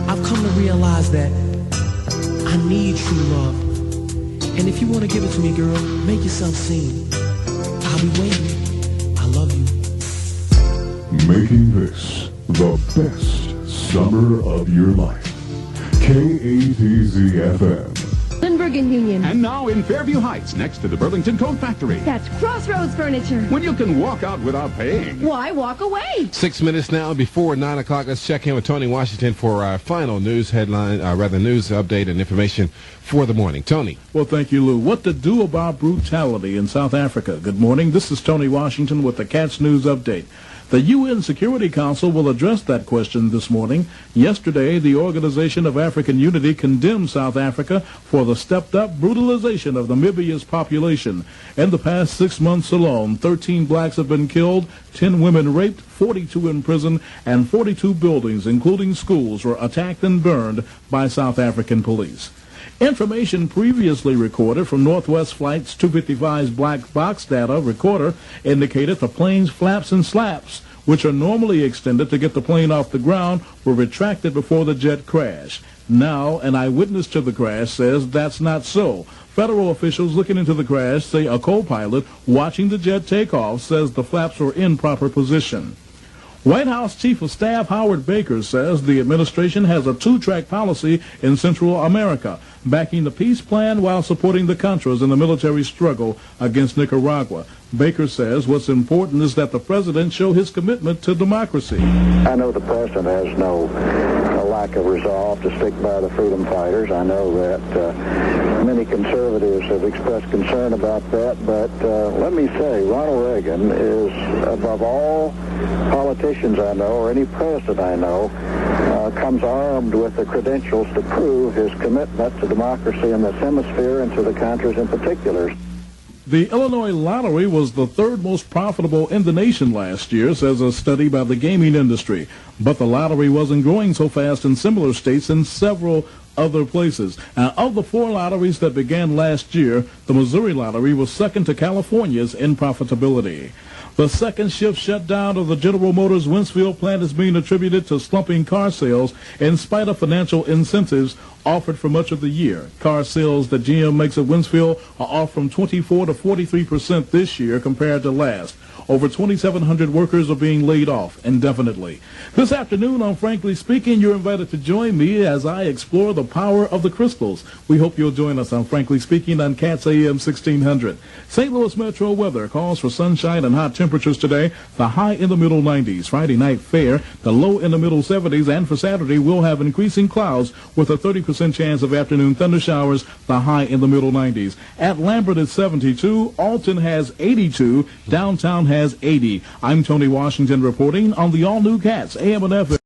I've come to realize that I need true love. And if you want to give it to me, girl, make yourself seen. I'll be waiting. I love you. Making this the best summer of your life. KATZ FM. Bergen Union. And now in Fairview Heights, next to the Burlington Coat Factory. That's Crossroads Furniture. When you can walk out without paying. Why walk away? 6 minutes now before 9 o'clock. Let's check in with Tony Washington for our final news headline, news update and information for the morning. Tony. Well, thank you, Lou. What to do about brutality in South Africa? Good morning. This is Tony Washington with the KATZ News Update. The UN Security Council will address that question this morning. Yesterday, the Organization of African Unity condemned South Africa for the stepped-up brutalization of Namibia's population. In the past 6 months alone, 13 blacks have been killed, 10 women raped, 42 in prison, and 42 buildings, including schools, were attacked and burned by South African police. Information previously recorded from Northwest Flight's 255's black box data recorder indicated the plane's flaps and slaps, which are normally extended to get the plane off the ground, were retracted before the jet crashed. Now, an eyewitness to the crash says that's not so. Federal officials looking into the crash say a co-pilot watching the jet take off says the flaps were in proper position. White House Chief of Staff Howard Baker says the administration has a two-track policy in Central America, backing the peace plan while supporting the Contras in the military struggle against Nicaragua. Baker says what's important is that the president show his commitment to democracy. I know the president has no lack of resolve to stick by the freedom fighters. I know that many conservatives have expressed concern about that, but let me say, Ronald Reagan is, above all politicians I know, or any president I know, comes armed with the credentials to prove his commitment to democracy in this hemisphere and to the Contras in particular. The Illinois lottery was the third most profitable in the nation last year, says a study by the gaming industry. But the lottery wasn't growing so fast in similar states in several other places. Now, of the four lotteries that began last year, the Missouri lottery was second to California's in profitability. The second shift shutdown of the General Motors Winsfield plant is being attributed to slumping car sales in spite of financial incentives offered for much of the year. Car sales that GM makes at Winsfield are off from 24 to 43% this year compared to last. Over 2,700 workers are being laid off indefinitely. This afternoon on Frankly Speaking, you're invited to join me as I explore the power of the crystals. We hope you'll join us on Frankly Speaking on KATZ AM 1600. St. Louis Metro weather calls for sunshine and hot temperatures today, the high in the middle 90s. Friday night fair, the low in the middle 70s, and for Saturday we'll have increasing clouds with a 30% chance of afternoon thunder showers, the high in the middle 90s. At Lambert it's 72, Alton has 82, downtown has 80. I'm Tony Washington reporting on the all-new KATZ AM and FM.